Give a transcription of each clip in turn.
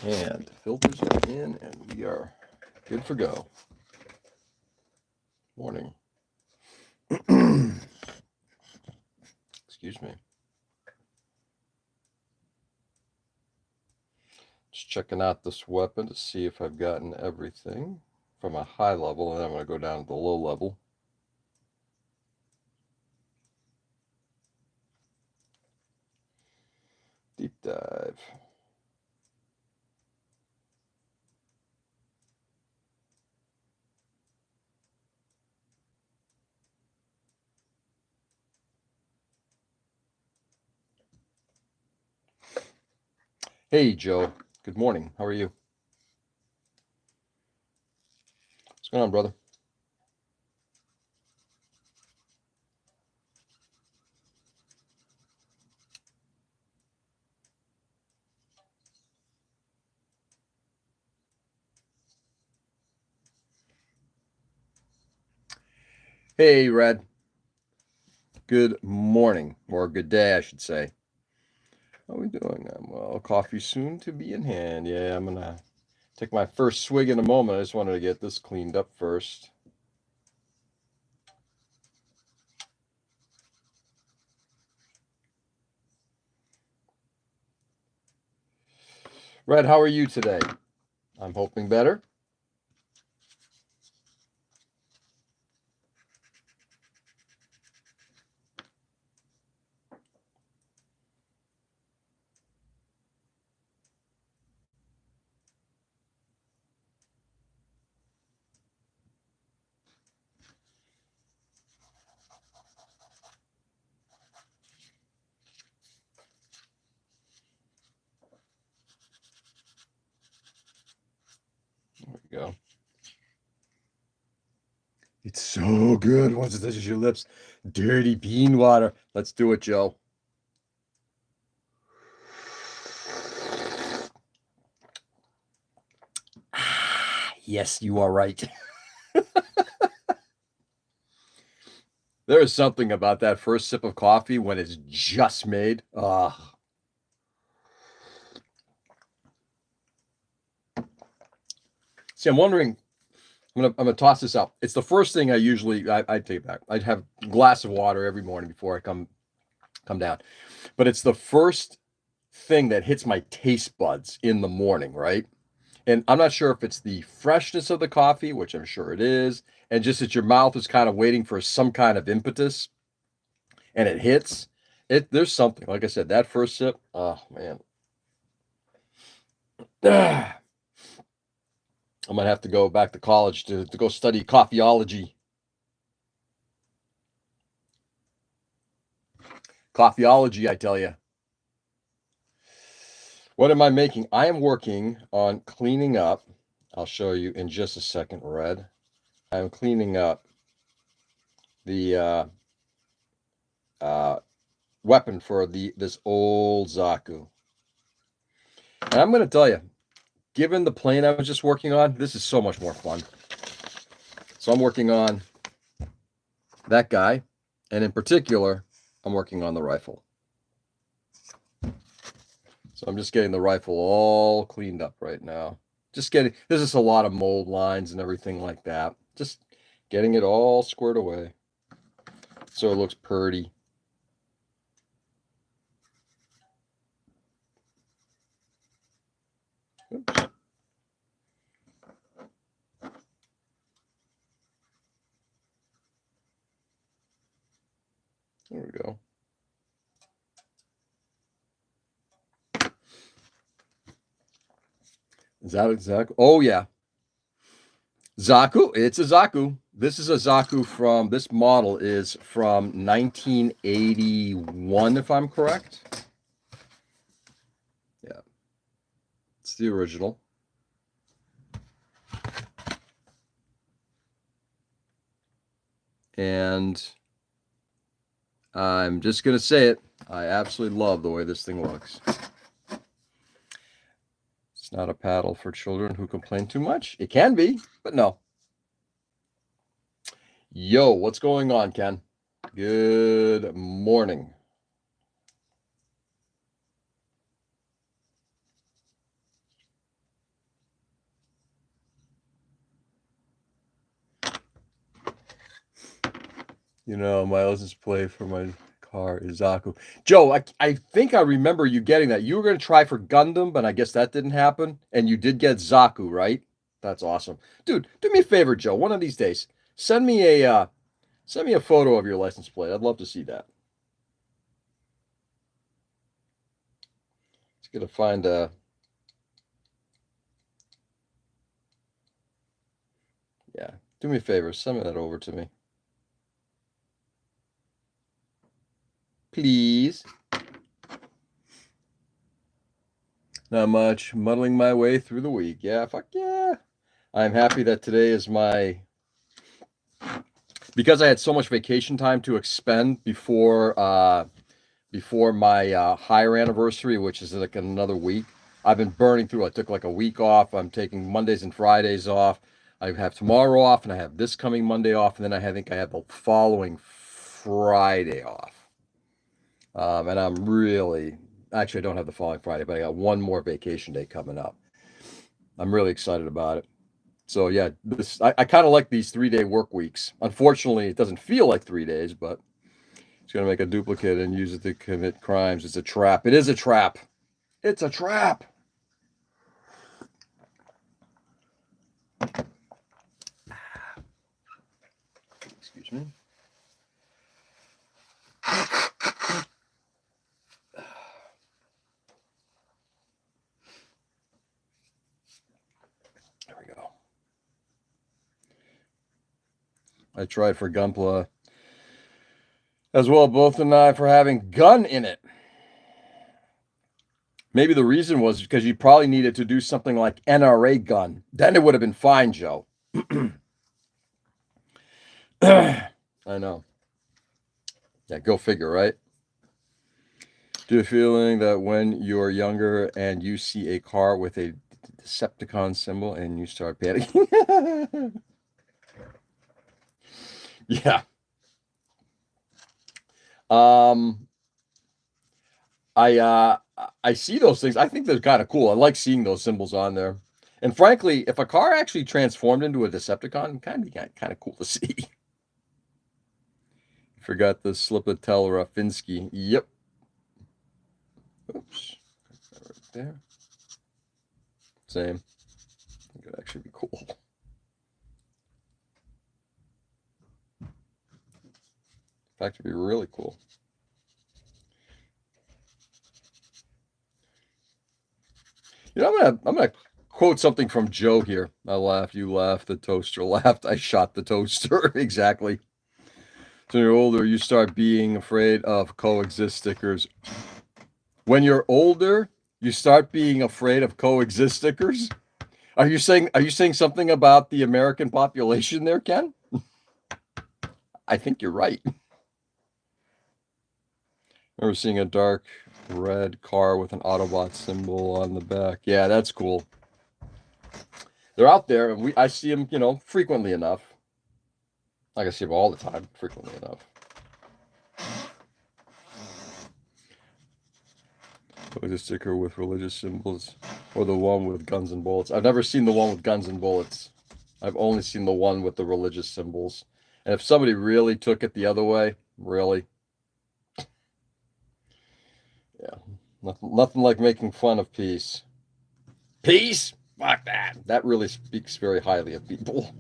And filters are in, and we are good for go. Morning. Excuse me. Just checking out this weapon to see if I've gotten everything from a high level, and then I'm going to go down to the low level. Deep dive. Hey, Joe. Good morning. How are you? What's going on, brother? Hey, Red. Good morning, or good day, I should say. How are we doing? Well, coffee soon to be in hand. Yeah, I'm going to take my first swig in a moment. I just wanted to get this cleaned up first. Red, how are you today? I'm hoping better. There we go. It's so good once it touches your lips. Dirty bean water. Let's do it, Joe. Yes, you are right. There is something about that first sip of coffee when it's just made. See, I'm wondering. I'm gonna toss this out. It's the first thing I take it back. I'd have a glass of water every morning before I come down. But it's the first thing that hits my taste buds in the morning, right? And I'm not sure if it's the freshness of the coffee, which I'm sure it is, and just that your mouth is kind of waiting for some kind of impetus and it hits. There's something. Like I said, that first sip, oh man. I might have to go back to college to go study coffeeology. Coffeeology, I tell you. What am I making? I am working on cleaning up. I'll show you in just a second, Red. I'm cleaning up the weapon for this old Zaku. And I'm going to tell you, given the plane I was just working on, this is so much more fun. So I'm working on that guy, and in particular, I'm working on the rifle. So I'm just getting the rifle all cleaned up right now. There's just a lot of mold lines and everything like that. Just getting it all squared away so it looks pretty. Oops. There we go. Is that exactly? Oh, yeah. Zaku. It's a Zaku. This is a Zaku this model is from 1981, if I'm correct. Yeah. It's the original. And I'm just going to say it. I absolutely love the way this thing looks. It's not a paddle for children who complain too much. It can be, but no. Yo, what's going on, Ken? Good morning. You know, my license plate for my car is Zaku. Joe, I think I remember you getting that. You were going to try for Gundam, but I guess that didn't happen. And you did get Zaku, right? That's awesome. Dude, do me a favor, Joe. One of these days, send me a photo of your license plate. I'd love to see that. It's going to find yeah. Do me a favor, send that over to me. Please. Not much. Muddling my way through the week. Yeah, fuck yeah. I'm happy that today is because I had so much vacation time to expend before my hire anniversary, which is like another week. I've been burning through. I took like a week off. I'm taking Mondays and Fridays off. I have tomorrow off, and I have this coming Monday off, and then I think I have the following Friday off. And I'm really actually I don't have the following Friday, but I got one more vacation day coming up. I'm really excited about it. So yeah, I kind of like these 3-day work weeks. Unfortunately, it doesn't feel like 3 days, but it's gonna make a duplicate and use it to commit crimes. It's a trap. It is a trap. It's a trap. Excuse me. There we go. I tried for Gunpla as well, both and I for having gun in it. Maybe the reason was because you probably needed to do something like NRA gun. Then it would have been fine, Joe. I know. Yeah, go figure, right? Do you feeling that when you're younger and you see a car with a Decepticon symbol and you start panicking? Yeah. I see those things. I think they're kind of cool. I like seeing those symbols on there. And frankly, if a car actually transformed into a Decepticon, kind of cool to see. Forgot the Slipatel Rafinsky. Yep. Oops. Right there. Same. It could actually be cool. In fact, it'd be really cool. You know, I'm gonna quote something from Joe here. I laughed, you laughed, the toaster laughed, I shot the toaster. Exactly. So when you're older, you start being afraid of coexist stickers. When you're older, you start being afraid of coexist stickers. Are you saying something about the American population there, Ken? I think you're right. Remember seeing a dark red car with an Autobot symbol on the back. Yeah, that's cool. They're out there, and I see them, frequently enough. Like I see them all the time, frequently enough. Like a sticker with religious symbols, or the one with guns and bullets. I've never seen the one with guns and bullets. I've only seen the one with the religious symbols. And if somebody really took it the other way, really, yeah, nothing like making fun of peace. Peace? Fuck that. That really speaks very highly of people.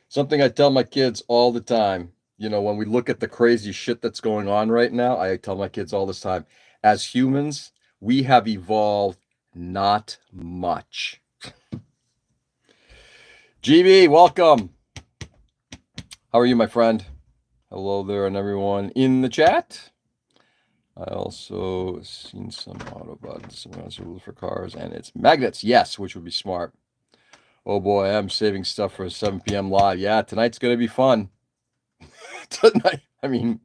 Something I tell my kids all the time. When we look at the crazy shit that's going on right now, I tell my kids all this time, as humans, we have evolved not much. GB, welcome. How are you, my friend? Hello there, and everyone in the chat. I also seen some Autobots for cars, and it's magnets, yes, which would be smart. Oh boy, I'm saving stuff for a 7 p.m. live. Yeah, tonight's gonna be fun. Tonight, I mean,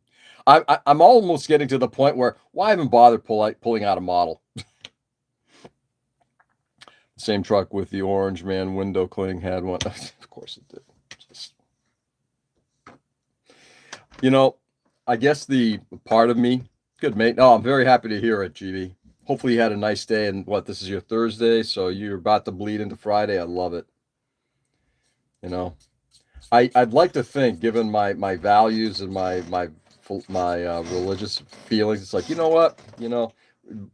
I'm almost getting to the point where why even bother pulling out a model? Same truck with the orange man window cleaning had one. Of course it did. I guess the part of me, good mate. Oh, I'm very happy to hear it, GB. Hopefully you had a nice day, and this is your Thursday, so you're about to bleed into Friday. I love it. You know, I'd like to think, given my values and my religious feelings, it's like, you know what,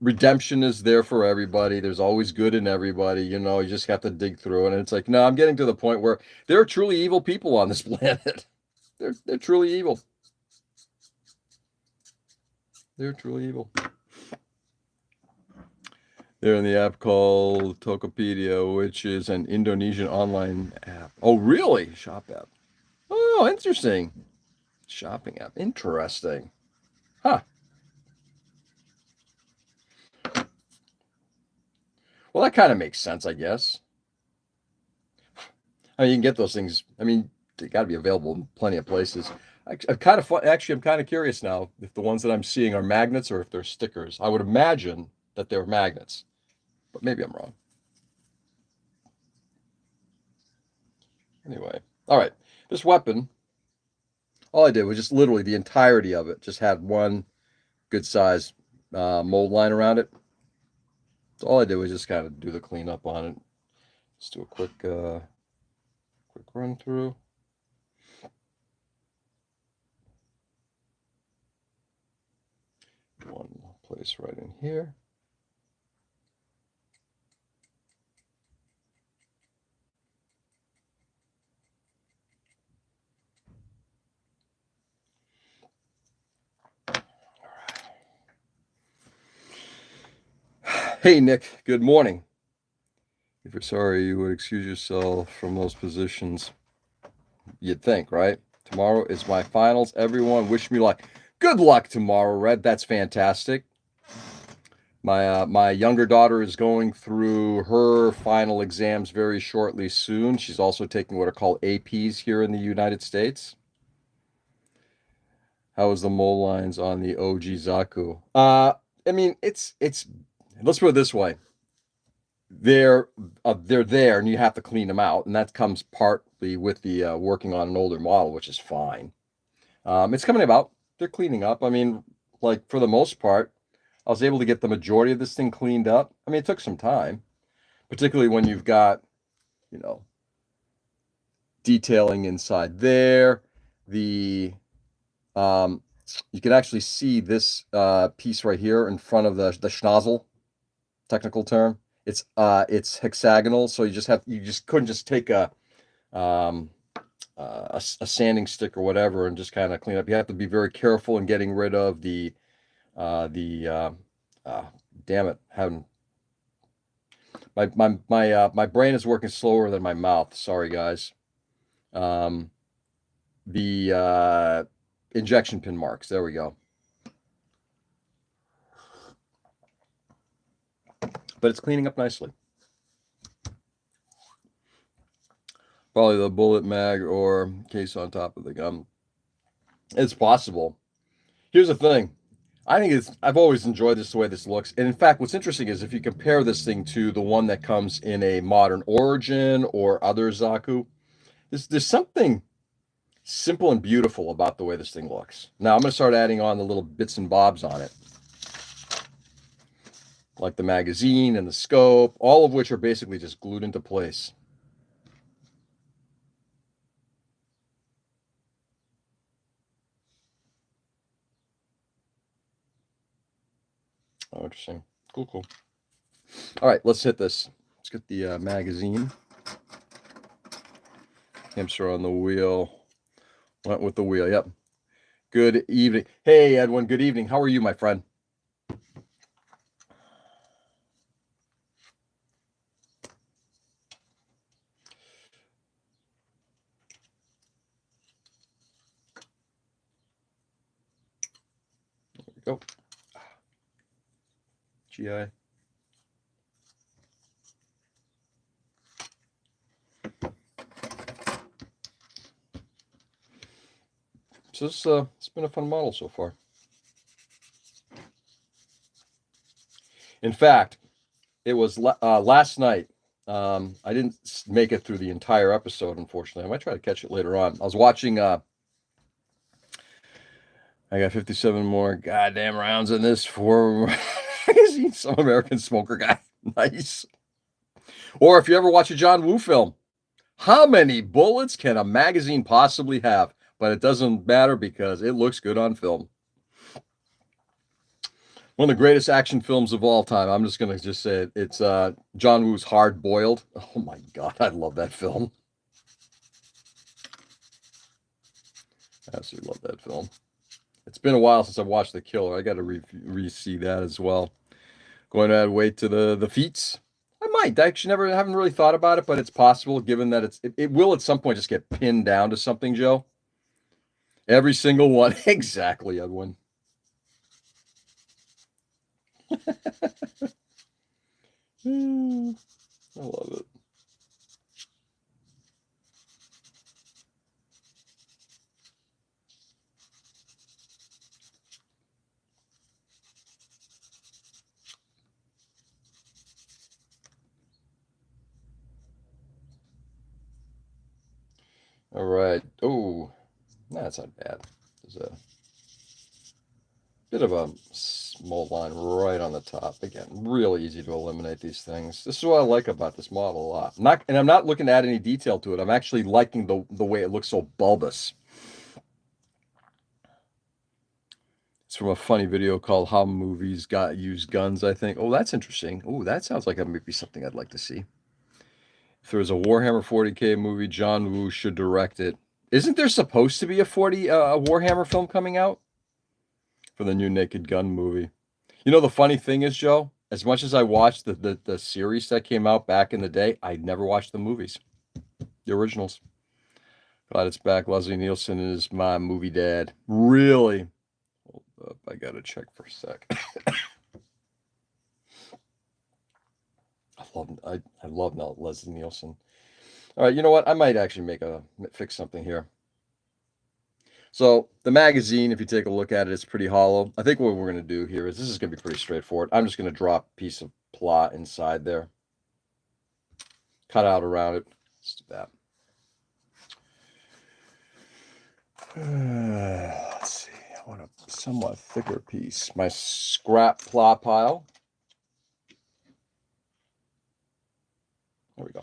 redemption is there for everybody. There's always good in everybody. You just have to dig through it. And it's like, no, I'm getting to the point where there are truly evil people on this planet. They're truly evil. They're truly evil. They're in the app called Tokopedia, which is an Indonesian online app. Oh, really? Shop app. Oh, interesting. Shopping app. Interesting. Huh. Well, that kind of makes sense, I guess. I mean, you can get those things. I mean, they got to be available in plenty of places. Actually, I'm kind of curious now if the ones that I'm seeing are magnets or if they're stickers. I would imagine that they're magnets, but maybe I'm wrong. Anyway, all right. This weapon, all I did was just literally the entirety of it. Just had one good size mold line around it. So all I did was just kind of do the cleanup on it. Just do a quick run through. One place right in here. Hey, Nick, good morning. If you're sorry, you would excuse yourself from those positions. You'd think, right? Tomorrow is my finals. Everyone, wish me luck. Good luck tomorrow, Red. That's fantastic. My younger daughter is going through her final exams very shortly soon. She's also taking what are called APs here in the United States. How is the mole lines on the OG Zaku? I mean, it's let's put it this way. They're there, and you have to clean them out, and that comes partly with the working on an older model, which is fine. It's coming about. They're cleaning up. I mean, like for the most part, I was able to get the majority of this thing cleaned up. I mean, it took some time, particularly when you've got, you know, detailing inside there. The you can actually see this piece right here in front of the schnozzle, technical term. It's hexagonal, so you just couldn't just take um, a sanding stick or whatever and just kind of clean up. You have to be very careful in getting rid of the damn it, having my brain is working slower than my mouth. Sorry, guys. Um, the injection pin marks. There we go. But it's cleaning up nicely. Probably the bullet mag or case on top of the gun. It's possible. Here's the thing. I've always enjoyed this the way this looks. And in fact, what's interesting is if you compare this thing to the one that comes in a modern Origin or other Zaku, there's something simple and beautiful about the way this thing looks. Now I'm going to start adding on the little bits and bobs on it, like the magazine and the scope, all of which are basically just glued into place. Oh, interesting. Cool. All right, let's hit this. Let's get the magazine. Hamster on the wheel. Went with the wheel. Yep. Good evening. Hey, Edwin. Good evening. How are you, my friend? There we go. GI. So it's been a fun model so far. In fact, it was last night. I didn't make it through the entire episode, unfortunately. I might try to catch it later on. I was watching. I got 57 more goddamn rounds in this for magazine, some American smoker guy. Nice. Or if you ever watch a John Woo film, how many bullets can a magazine possibly have? But it doesn't matter because it looks good on film. One of the greatest action films of all time. I'm just going to just say it. It's John Woo's Hard Boiled. Oh my God, I love that film. I absolutely love that film. It's been a while since I've watched The Killer. I got to re-see that as well. Going to add weight to the feats. I might. I actually haven't really thought about it, but it's possible given that it will at some point just get pinned down to something, Joe. Every single one. Exactly, Edwin. I love it. All right. Oh, that's not bad. There's a bit of a small line right on the top. Again, really easy to eliminate these things. This is what I like about this model a lot. I'm not looking to add any detail to it. I'm actually liking the way it looks so bulbous. It's from a funny video called How Movies Use Guns, I think. Oh, that's interesting. Oh, that sounds like it might be something I'd like to see. If there was a Warhammer 40K movie, John Woo should direct it. Isn't there supposed to be a Warhammer film coming out? For the new Naked Gun movie. You know, the funny thing is, Joe, as much as I watched the series that came out back in the day, I never watched the movies, the originals. Glad it's back. Leslie Nielsen is my movie dad. Really? Hold up, I gotta check for a sec. I love Leslie Nielsen. All right, you know what? I might actually fix something here. So the magazine, if you take a look at it, it's pretty hollow. I think what we're going to do here is this is going to be pretty straightforward. I'm just going to drop a piece of plot inside there. Cut out around it. Let's do that. Let's see. I want a somewhat thicker piece. My scrap plot pile. There we go.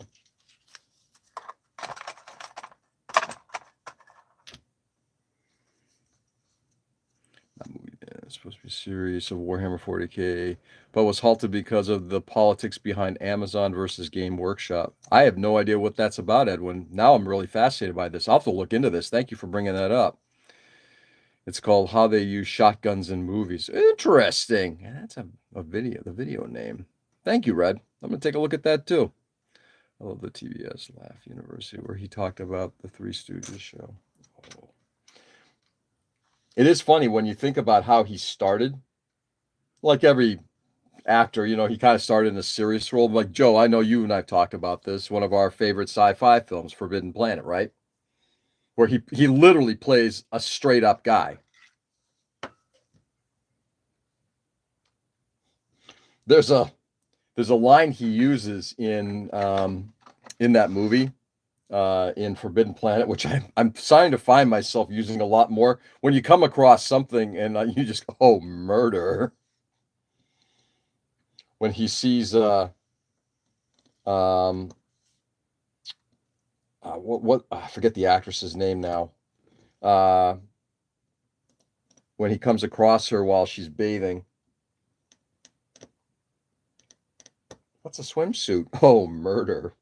It's supposed to be a series of Warhammer 40K, but was halted because of the politics behind Amazon versus Game Workshop. I have no idea what that's about, Edwin. Now I'm really fascinated by this. I'll have to look into this. Thank you for bringing that up. It's called How They Use Shotguns in Movies. Interesting. That's the video name. Thank you, Red. I'm going to take a look at that too. I love the TBS Laugh University where he talked about the Three Stooges show. Oh. It is funny when you think about how he started. Like every actor, you know, he kind of started in a serious role. Like Joe, I know you and I've talked about this. One of our favorite sci-fi films, Forbidden Planet, right? Where he literally plays a straight up guy. There's a line he uses in that movie. In Forbidden Planet, which I'm starting to find myself using a lot more when you come across something and you just go, oh, murder. When he sees what I forget the actress's name now. When he comes across her while she's bathing. What's a swimsuit? Oh, murder.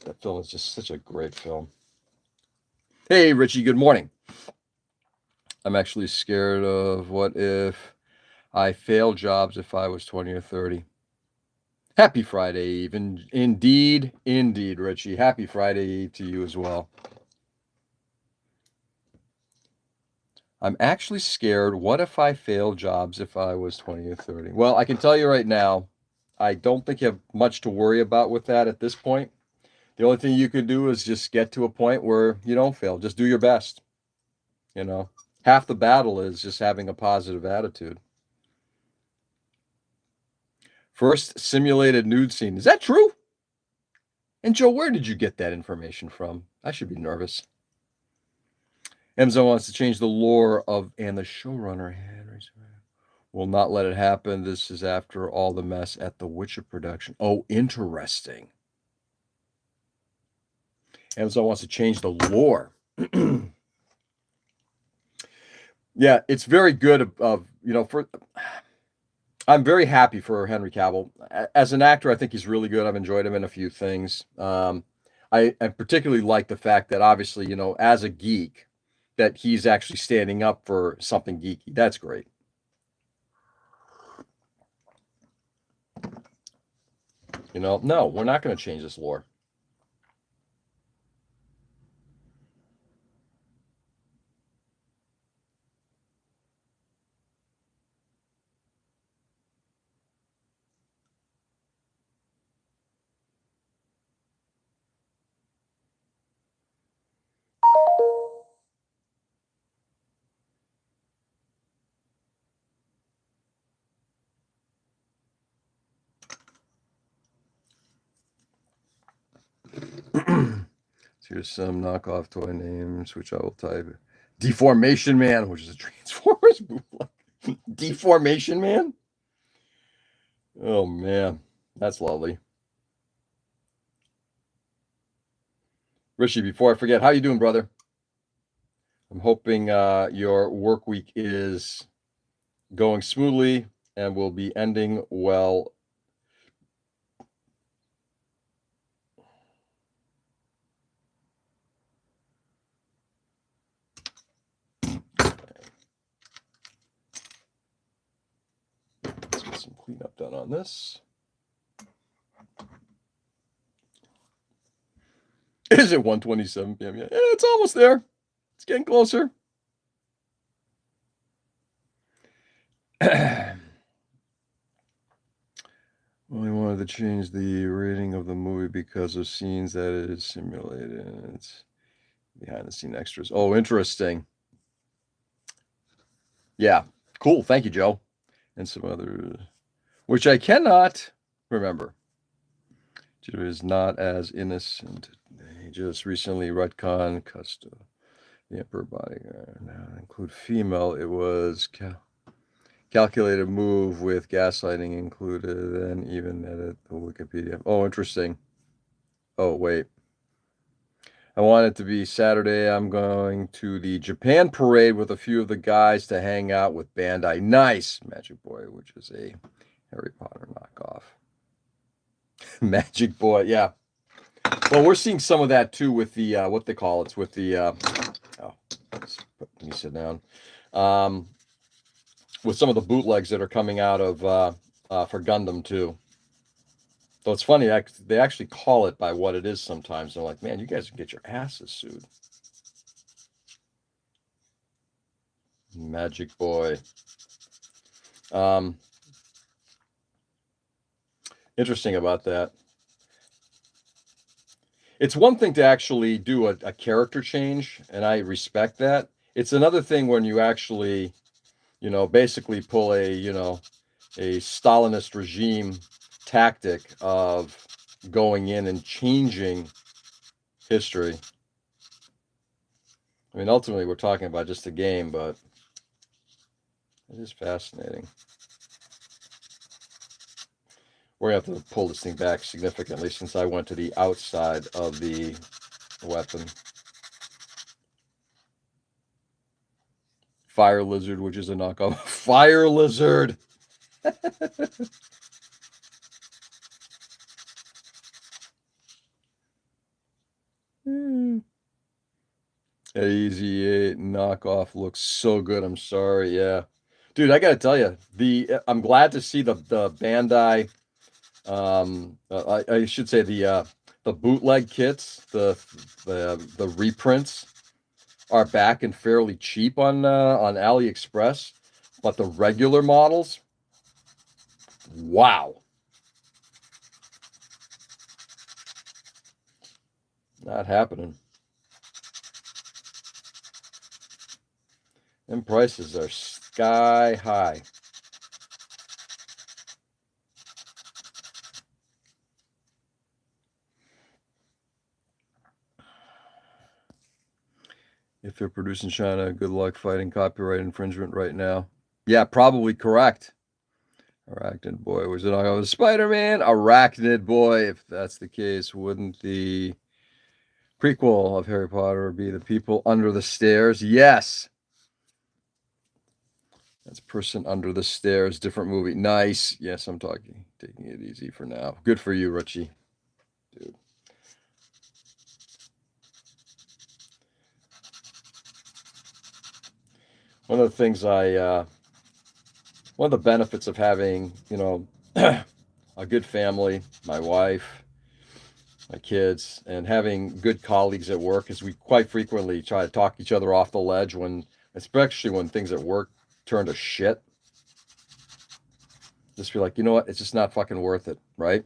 That film is just such a great film. Hey, Richie, good morning. I'm actually scared of what if I fail jobs if I was 20 or 30. Happy Friday Eve. Indeed, Richie. Happy Friday Eve to you as well. I'm actually scared. What if I fail jobs if I was 20 or 30? Well, I can tell you right now, I don't think you have much to worry about with that at this point. The only thing you could do is just get to a point where you don't fail. Just do your best. You know, half the battle is just having a positive attitude. First simulated nude scene. Is that true? And Joe, where did you get that information from? I should be nervous. Amazon wants to change the lore of and the showrunner had. Will not let it happen. This is after all the mess at the Witcher production. Oh, interesting. Amazon wants to change the lore. Yeah, it's very good for I'm very happy for Henry Cavill. As an actor, I think he's really good. I've enjoyed him in a few things. I particularly like the fact that obviously, as a geek, that he's actually standing up for something geeky. That's great. No, we're not going to change this lore. Here's some knockoff toy names, which I will type. Deformation Man, which is a Transformers bootleg. Deformation Man? Oh, man. That's lovely. Rishi, before I forget, how you doing, brother? I'm hoping your work week is going smoothly and will be ending well. Let's get some cleanup done on this. Is it 1:27 p.m. yet? Yeah, it's almost there. It's getting closer. Only wanted to change the rating of the movie because of scenes that it is simulated. It's behind the scene extras. Oh, interesting. Yeah, cool. Thank you, Joe. And some other, which I cannot remember. Joe is not as innocent. He just recently retconned custom. The Emperor bodyguard. Now include female. It was calculated move with gaslighting included, and even edit the Wikipedia. Oh, interesting. Oh, wait. I want it to be Saturday. I'm going to the Japan parade with a few of the guys to hang out with Bandai. Nice. Magic Boy, which is a Harry Potter knockoff. Magic Boy, yeah. Well, we're seeing some of that too with the what they call it's with the let me sit down. With some of the bootlegs that are coming out of for Gundam too. So it's funny, they actually call it by what it is sometimes. They're like, man, you guys can get your asses sued. Magic Boy. Interesting about that. It's one thing to actually do a character change, and I respect that. It's another thing when you actually, basically pull a Stalinist regime tactic of going in and changing history. I mean, ultimately, we're talking about just a game, but it is fascinating. We're going to have to pull this thing back significantly since I went to the outside of the weapon. Fire Lizard, which is a knockoff. Fire Lizard! AZ8 knockoff looks so good. I'm sorry. Yeah. Dude, I got to tell you, I'm glad to see the Bandai I should say the bootleg kits, the reprints are back and fairly cheap on AliExpress, but the regular models, wow, not happening. Them prices are sky high. If they're produced in China, good luck fighting copyright infringement right now. Yeah, probably correct. Arachnid Boy was it on Spider-Man? Arachnid Boy. If that's the case, wouldn't the prequel of Harry Potter be The People Under the Stairs? Yes. That's Person Under the Stairs. Different movie. Nice. Yes, I'm taking it easy for now. Good for you, Richie. Dude. One of the things one of the benefits of having, a good family, my wife, my kids, and having good colleagues at work is we quite frequently try to talk each other off the ledge especially when things at work turn to shit. Just be like, you know what? It's just not fucking worth it, right?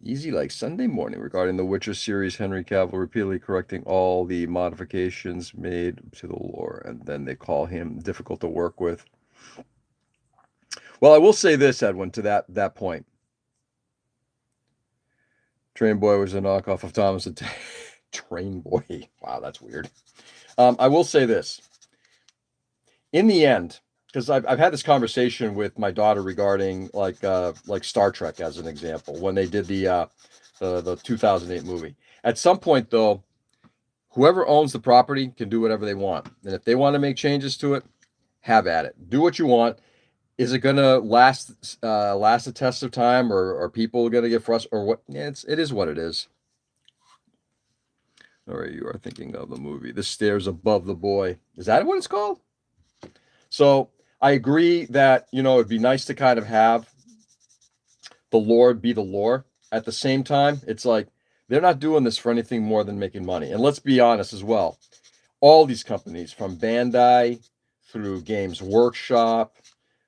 Easy like Sunday morning regarding the Witcher series, Henry Cavill repeatedly correcting all the modifications made to the lore, and then they call him difficult to work with. Well, I will say this, Edwin, to that point. Train Boy was a knockoff of Thomas the Train Boy. Wow, that's weird. I will say this. In the end, because I've had this conversation with my daughter regarding like Star Trek as an example when they did the 2008 movie. At some point, though, whoever owns the property can do whatever they want, and if they want to make changes to it, have at it. Do what you want. Is it going to last a test of time, or are people going to get frustrated, or what? Yeah, it is what it is. All right, you are thinking of the movie The Stairs Above the Boy. Is that what it's called? So I agree that, it'd be nice to kind of have the lore be the lore. At the same time, it's like they're not doing this for anything more than making money. And let's be honest as well. All these companies, from Bandai through Games Workshop,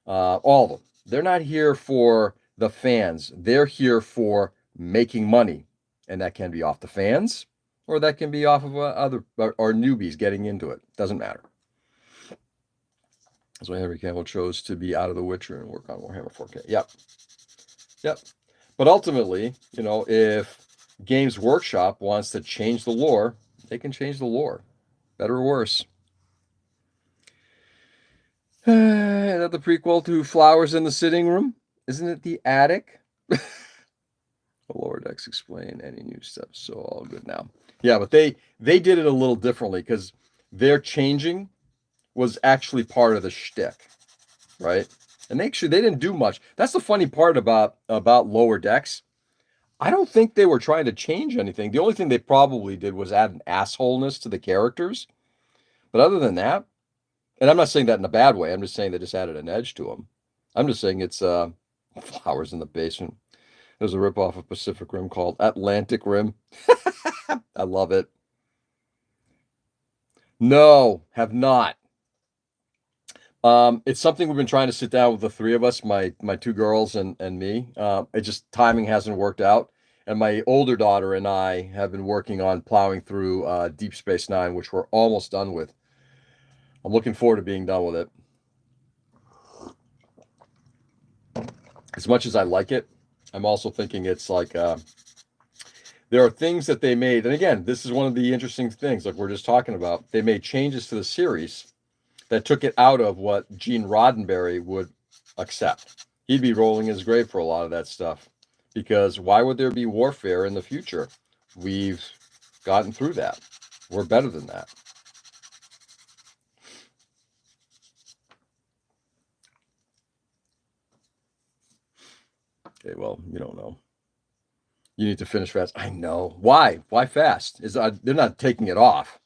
all of them, they're not here for the fans. They're here for making money. And that can be off the fans, or that can be off of other or newbies getting into it. Doesn't matter. That's why Henry Cavill chose to be out of The Witcher and work on Warhammer 4K. Yep. But ultimately, if Games Workshop wants to change the lore, they can change the lore, better or worse. Is that the prequel to Flowers in the Sitting Room? Isn't it the attic? The lower decks explain any new steps, so all good now. Yeah, but they did it a little differently because their changing was actually part of the shtick, right? And they didn't do much. That's the funny part about lower decks. I don't think they were trying to change anything. The only thing they probably did was add an assholeness to the characters. But other than that, and I'm not saying that in a bad way. I'm just saying they just added an edge to them. I'm just saying it's Flowers in the Basement. There's a ripoff of Pacific Rim called Atlantic Rim. I love it. No, have not. It's something we've been trying to sit down with the three of us, my two girls and me. It just timing hasn't worked out. And my older daughter and I have been working on plowing through Deep Space Nine, which we're almost done with. I'm looking forward to being done with it. As much as I like it, I'm also thinking it's like there are things that they made. And again, this is one of the interesting things, like we're just talking about. They made changes to the series that took it out of what Gene Roddenberry would accept. He'd be rolling his grave for a lot of that stuff. Because why would there be warfare in the future? We've gotten through that. We're better than that. Okay, well, you don't know. You need to finish fast. I know. Why? Why fast? They're not taking it off.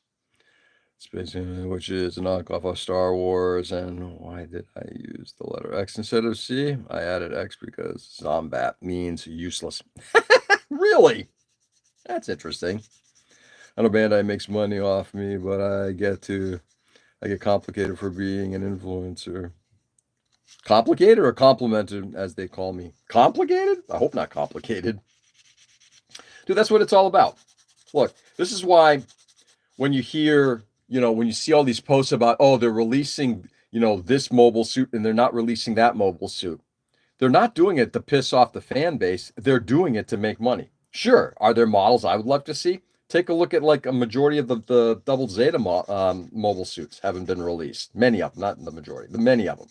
Space, which is a knockoff of Star Wars. And why did I use the letter X instead of C? I added X because Zombat means useless. Really? That's interesting. I know Bandai makes money off me, but I get complicated for being an influencer. Complicated or complimented, as they call me? Complicated? I hope not complicated. Dude, that's what it's all about. Look, this is why when you hear, when you see all these posts about, oh, they're releasing, this mobile suit and they're not releasing that mobile suit. They're not doing it to piss off the fan base. They're doing it to make money. Sure, are there models I would love to see? Take a look at like a majority of the double Zeta mobile suits haven't been released. Many of them, not the majority, the many of them.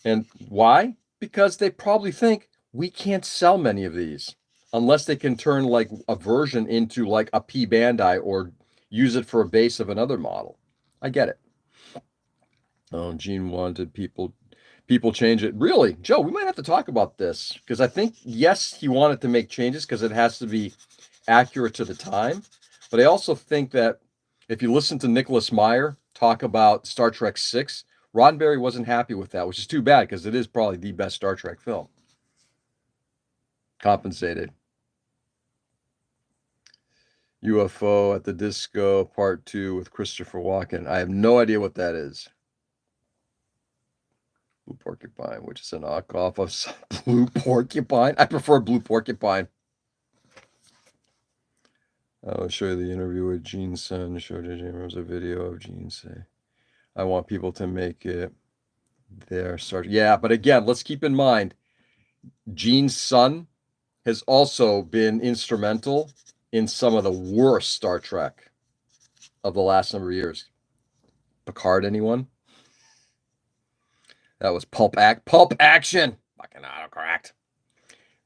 And why? Because they probably think we can't sell many of these unless they can turn like a version into like a P Bandai or use it for a base of another model. I get it. Oh, Gene wanted people change it. Really, Joe, we might have to talk about this because I think, yes, he wanted to make changes because it has to be accurate to the time. But I also think that if you listen to Nicholas Meyer talk about Star Trek 6, Roddenberry wasn't happy with that, which is too bad because it is probably the best Star Trek film. Compensated. UFO at the Disco Part 2 with Christopher Walken. I have no idea what that is. Blue Porcupine, which is a knockoff of Blue Porcupine. I prefer Blue Porcupine. I'll show you the interview with Gene's son. Show J.J. Abrams a video of Gene say, I want people to make it their Star. Yeah, but again, let's keep in mind, Gene's son has also been instrumental in some of the worst Star Trek of the last number of years. Picard, anyone? That was Pulp Action. Fucking autocorrect.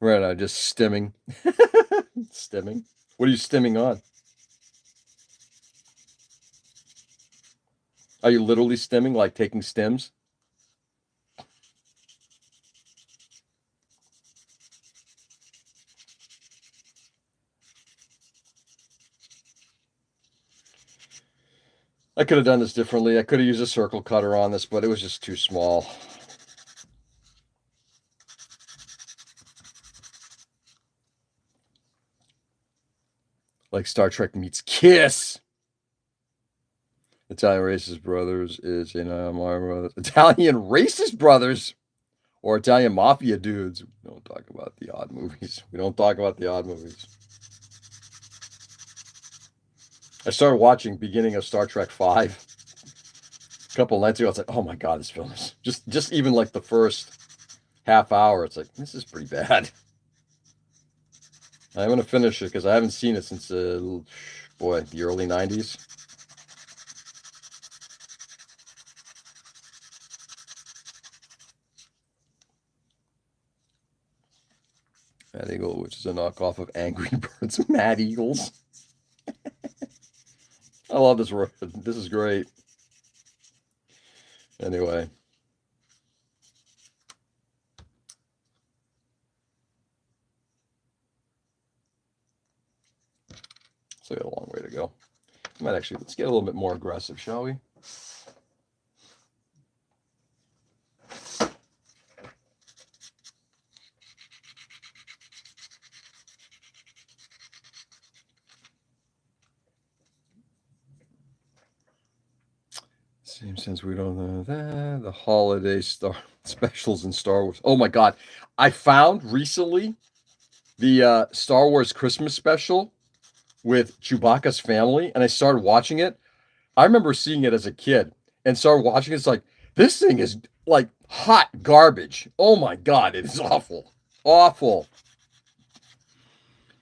Right now, just stimming. Stimming. What are you stimming on? Are you literally stimming, like taking stims? I could have done this differently. I could have used a circle cutter on this, but it was just too small. Like Star Trek meets Kiss. Italian Racist Brothers is Italian Racist Brothers or Italian Mafia dudes. We don't talk about the odd movies. We don't talk about the odd movies. I started watching beginning of Star Trek 5 a couple nights ago. I was like, oh my God, this film is just even like the first half hour. It's like, this is pretty bad. I'm going to finish it because I haven't seen it since, the early 90s. Mad Eagle, which is a knockoff of Angry Birds Mad Eagles. I love this word. This is great. Anyway. So we got a long way to go. Let's get a little bit more aggressive, shall we? Same sense we don't know that. The holiday specials in Star Wars. Oh my God. I found recently the Star Wars Christmas special with Chewbacca's family, and I started watching it. I remember seeing it as a kid and started watching it. It's like, this thing is like hot garbage. Oh my God, it is awful. Awful.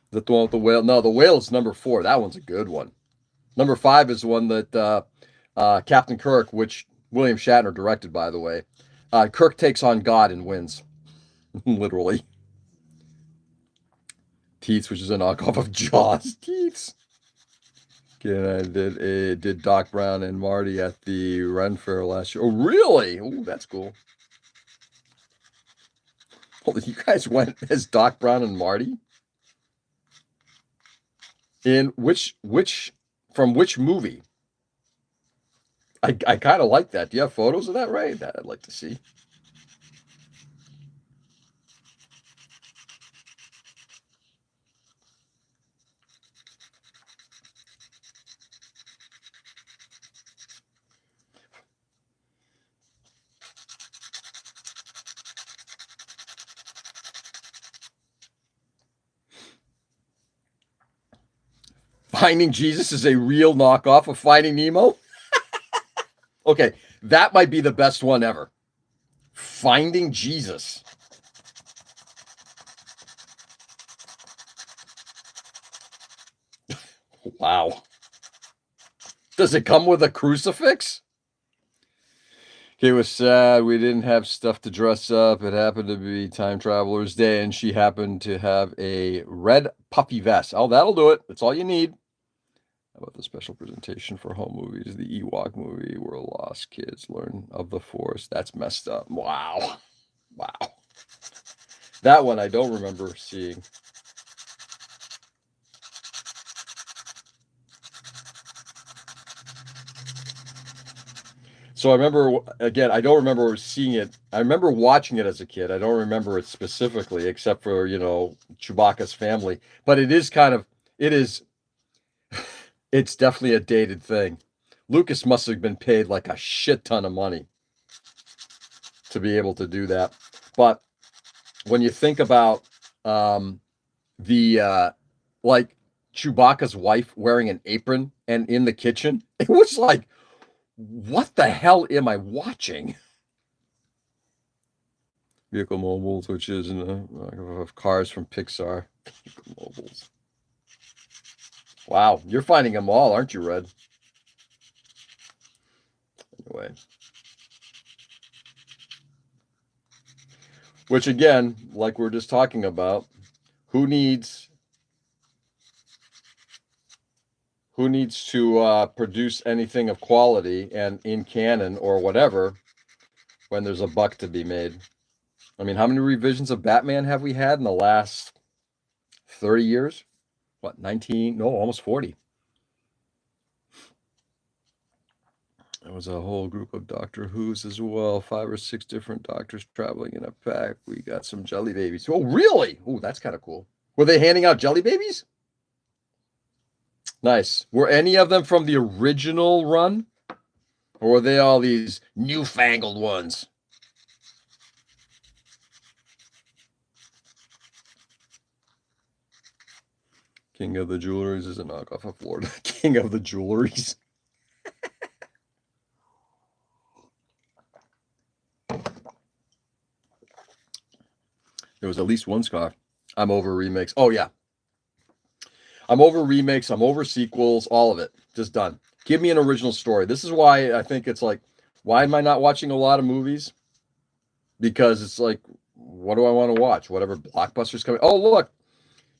The one with the whale. No, the whale is number 4. That one's a good one. Number 5 is one that Captain Kirk, which William Shatner directed, by the way. Kirk takes on God and wins. Literally. Teats, which is a knockoff of Jaws. Teats. Okay, I did Doc Brown and Marty at the Ren Fair last year. Oh, really? Oh, that's cool. Well, you guys went as Doc Brown and Marty? In from which movie? I kind of like that. Do you have photos of that, Ray? That I'd like to see. Finding Jesus is a real knockoff of Finding Nemo? Okay, that might be the best one ever. Finding Jesus. Wow. Does it come with a crucifix? It was sad. We didn't have stuff to dress up. It happened to be Time Traveler's Day, and she happened to have a red puffy vest. Oh, that'll do it. That's all you need. How about the special presentation for home movies? The Ewok movie where lost kids learn of the Force. That's messed up. Wow. Wow. That one I don't remember seeing. So I remember, again, I don't remember seeing it. I remember watching it as a kid. I don't remember it specifically, except for, Chewbacca's family. But it is it's definitely a dated thing. Lucas must have been paid like a shit ton of money to be able to do that. But when you think about like Chewbacca's wife wearing an apron and in the kitchen, it was like, what the hell am I watching? Vehicle Mobiles, which is of cars from Pixar. Vehicle Mobiles. Wow, you're finding them all, aren't you, Red? Anyway. Which again, like we're just talking about, who needs to produce anything of quality and in canon or whatever when there's a buck to be made? I mean, how many revisions of Batman have we had in the last 30 years? What, 19? No, almost 40. There was a whole group of Doctor Who's as well. 5 or 6 different doctors traveling in a pack. We got some jelly babies. Oh, really? Oh, that's kind of cool. Were they handing out jelly babies? Nice. Were any of them from the original run? Or were they all these newfangled ones? King of the Jewelries is a knockoff of Florida. King of the Jewelries. There was at least one scarf. I'm over remakes. Oh, yeah. I'm over remakes. I'm over sequels. All of it. Just done. Give me an original story. This is why I think it's like, why am I not watching a lot of movies? Because it's like, what do I want to watch? Whatever blockbuster's coming. Oh, look.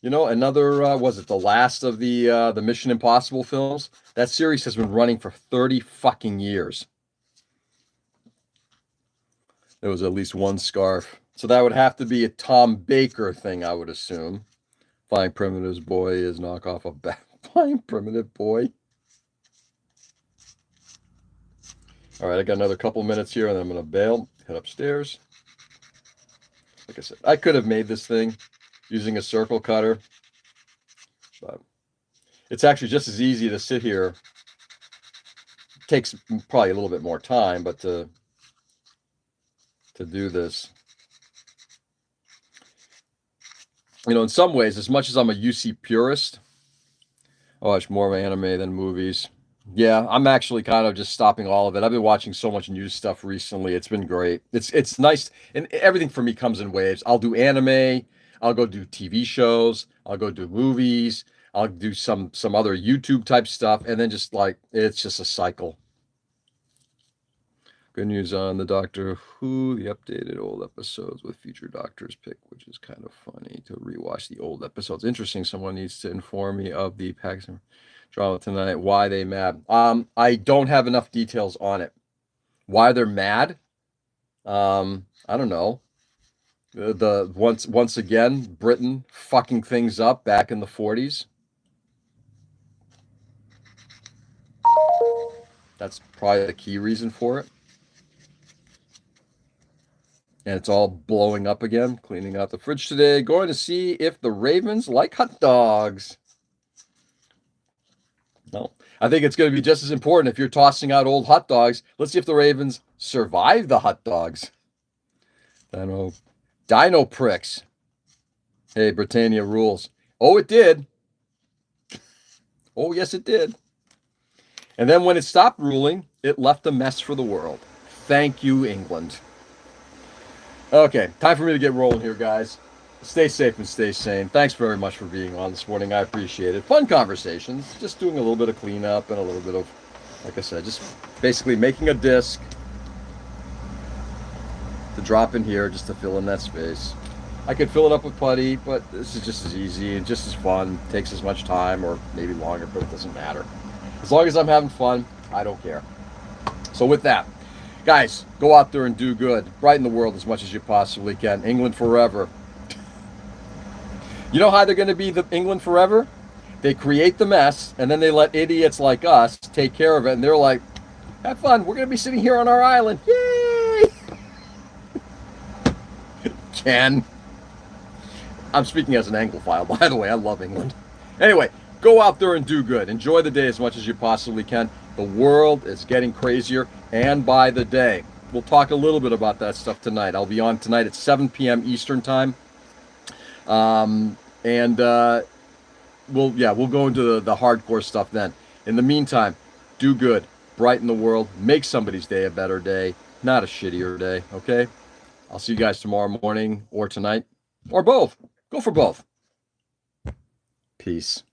Another, was it the last of the Mission Impossible films? That series has been running for 30 fucking years. There was at least one scarf. So that would have to be a Tom Baker thing, I would assume. Flying Primitive's Boy is knockoff of Flying Primitive Boy. All right, I got another couple minutes here, and then I'm going to bail, head upstairs. Like I said, I could have made this thing using a circle cutter, but it's actually just as easy to sit here. It takes probably a little bit more time, but to do this, in some ways, as much as I'm a UC purist, I watch more anime than movies. Yeah, I'm actually kind of just stopping all of it. I've been watching so much news stuff recently. It's been great. It's nice, and everything for me comes in waves. I'll do anime, I'll go do TV shows, I'll go do movies, I'll do some other YouTube type stuff, and then just like it's just a cycle. Good news on the Doctor Who, the updated old episodes with future doctors pick, which is kind of funny to rewatch the old episodes. Interesting. Someone needs to inform me of the Paxton drama tonight. Why they mad? I don't have enough details on it. Why they're mad? I don't know. Once again, Britain fucking things up back in the 40s. That's probably the key reason for it. And it's all blowing up again. Cleaning out the fridge today. Going to see if the Ravens like hot dogs. No, I think it's going to be just as important if you're tossing out old hot dogs. Let's see if the Ravens survive the hot dogs. Dino pricks. Hey, Britannia rules. Oh, it did. Oh, yes, it did. And then when it stopped ruling, it left a mess for the world. Thank you, England. Okay, time for me to get rolling here, guys. Stay safe and stay sane. Thanks very much for being on this morning. I appreciate it. Fun conversations. Just doing a little bit of cleanup and a little bit of, like I said, just basically making a disc to drop in here just to fill in that space. I could fill it up with putty, but this is just as easy and just as fun. Takes as much time or maybe longer, but it doesn't matter. As long as I'm having fun, I don't care. So with that, guys, go out there and do good. Brighten the world as much as you possibly can. England forever. You know how they're going to be the England forever? They create the mess, and then they let idiots like us take care of it, and they're like, have fun. We're going to be sitting here on our island. Yay! Ken. I'm speaking as an Anglophile, by the way. I love England. Anyway, go out there and do good. Enjoy the day as much as you possibly can. The world is getting crazier, and by the day. We'll talk a little bit about that stuff tonight. I'll be on tonight at 7 p.m. Eastern time. We'll go into the hardcore stuff then. In the meantime, do good. Brighten the world. Make somebody's day a better day, not a shittier day, okay? I'll see you guys tomorrow morning or tonight or both. Go for both. Peace.